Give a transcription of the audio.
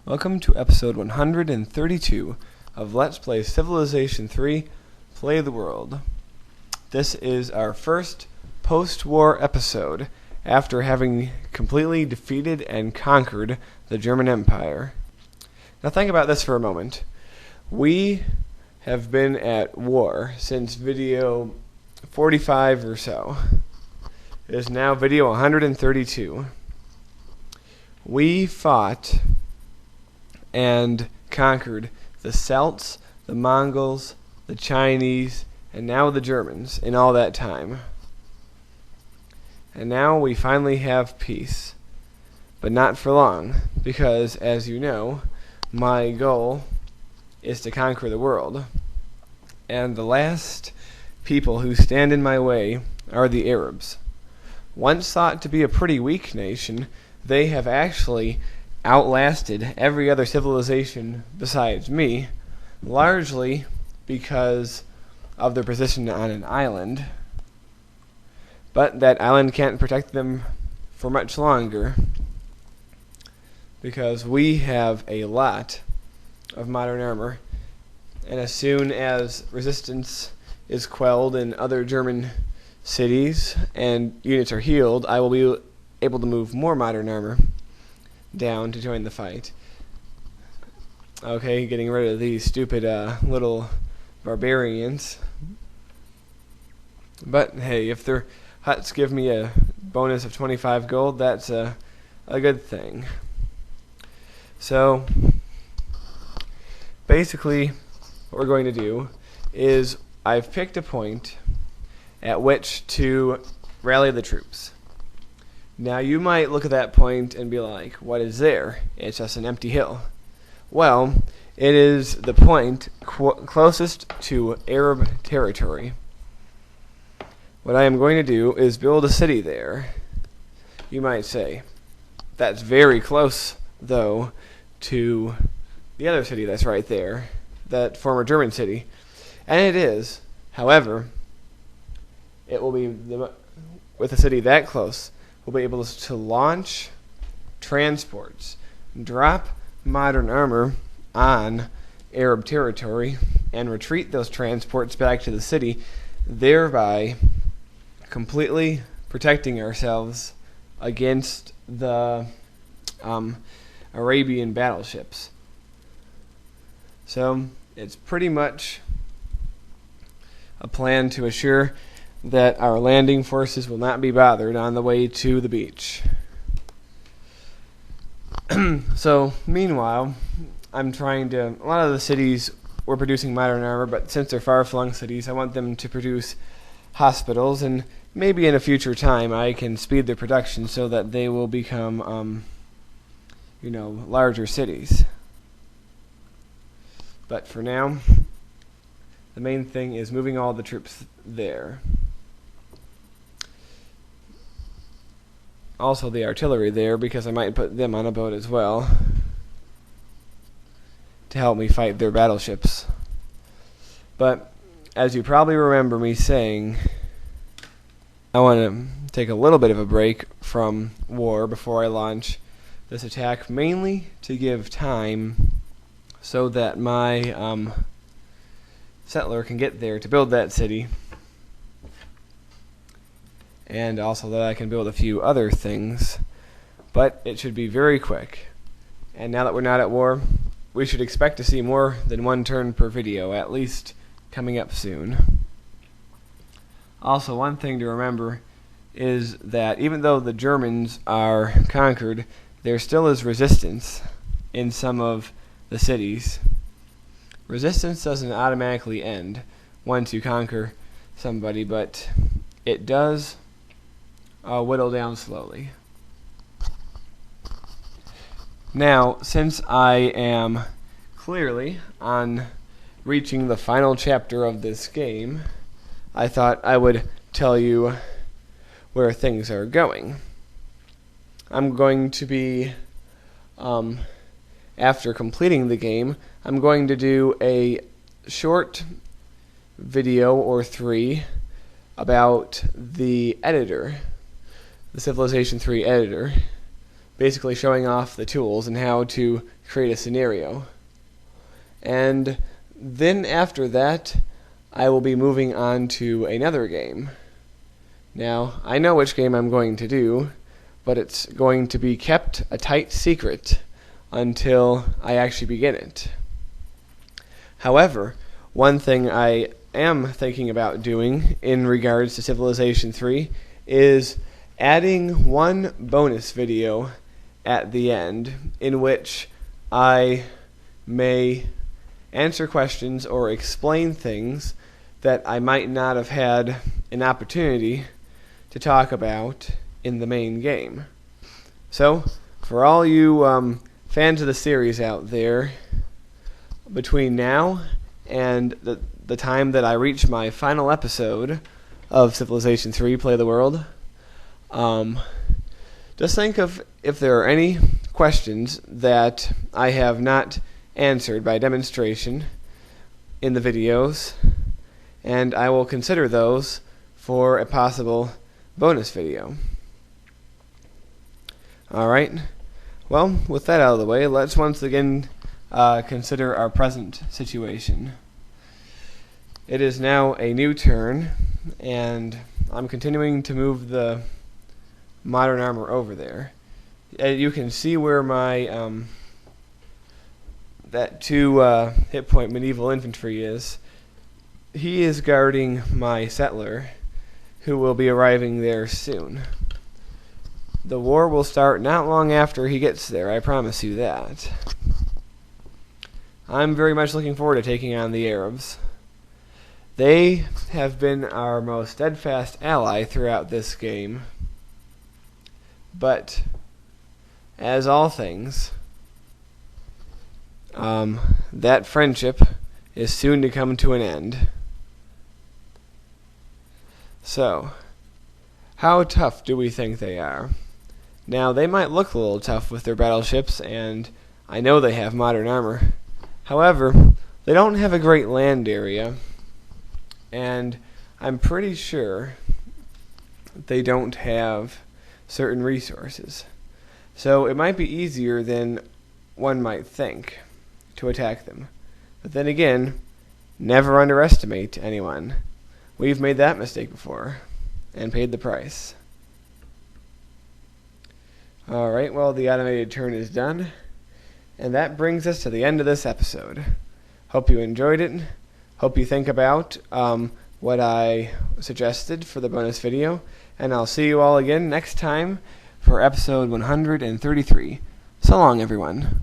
Welcome to episode 132 of Let's Play Civilization III Play the World. This is our first post-war episode after having completely defeated and conquered the German Empire. Now think about this for a moment. We have been at war since video 45 or so. It is now video 132. We fought and conquered the Celts, the Mongols, the Chinese, and now the Germans in all that time. And now we finally have peace. But not for long, because, as you know, my goal is to conquer the world. And the last people who stand in my way are the Arabs. Once thought to be a pretty weak nation, they have actually outlasted every other civilization besides me, largely because of their position on an island. But that island can't protect them for much longer, because we have a lot of modern armor, and as soon as resistance is quelled in other German cities and units are healed, I will be able to move more modern armor down to join the fight. Okay, getting rid of these stupid little barbarians. But hey, if their huts give me a bonus of 25 gold, that's a good thing. So basically what we're going to do is I've picked a point at which to rally the troops. Now you might look at that point and be like, what is there? It's just an empty hill. Well, it is the point closest to Arab territory. What I am going to do is build a city there. You might say, that's very close, though, to the other city that's right there, that former German city. And it is. However, it will be, with a city that close, we'll be able to launch transports, drop modern armor on Arab territory, and retreat those transports back to the city, thereby completely protecting ourselves against the Arabian battleships. So it's pretty much a plan to assure that our landing forces will not be bothered on the way to the beach. So, meanwhile, I'm trying to... A lot of the cities were producing modern armor, but since they're far-flung cities, I want them to produce hospitals, and maybe in a future time I can speed their production so that they will become, larger cities. But for now, the main thing is moving all the troops there. Also the artillery there, because I might put them on a boat as well to help me fight their battleships. But as you probably remember me saying, I want to take a little bit of a break from war before I launch this attack, mainly to give time so that my settler can get there to build that city, and also that I can build a few other things. But it should be very quick. And now that we're not at war, we should expect to see more than one turn per video, at least coming up soon. Also, one thing to remember is that even though the Germans are conquered, there still is resistance in some of the cities. Resistance doesn't automatically end once you conquer somebody, but it does whittle down slowly. Now, since I am clearly on reaching the final chapter of this game, I thought I would tell you where things are going. I'm going to be, after completing the game, I'm going to do a short video or 3 about the editor, the Civilization III editor, basically showing off the tools and how to create a scenario. And then after that, I will be moving on to another game. Now, I know which game I'm going to do, but it's going to be kept a tight secret until I actually begin it. However, one thing I am thinking about doing in regards to Civilization 3 is adding one bonus video at the end in which I may answer questions or explain things that I might not have had an opportunity to talk about in the main game. So, for all you fans of the series out there, between now and the time that I reach my final episode of Civilization 3 Play the World, just think of if there are any questions that I have not answered by demonstration in the videos, and I will consider those for a possible bonus video. Alright, well, with that out of the way, let's once again consider our present situation. It is now a new turn, and I'm continuing to move the modern armor over there. You can see where my that 2 hit point medieval infantry is. He is guarding my settler, who will be arriving there soon. The war will start not long after he gets there, I promise you that. I'm very much looking forward to taking on the Arabs. They have been our most steadfast ally throughout this game. But, as all things, that friendship is soon to come to an end. So, how tough do we think they are? Now, they might look a little tough with their battleships, and I know they have modern armor. However, they don't have a great land area, and I'm pretty sure they don't have certain resources. So it might be easier than one might think to attack them. But then again, never underestimate anyone. We've made that mistake before and paid the price. Alright, well, the automated turn is done. And that brings us to the end of this episode. Hope you enjoyed it. Hope you think about what I suggested for the bonus video. And I'll see you all again next time for episode 133. So long, everyone.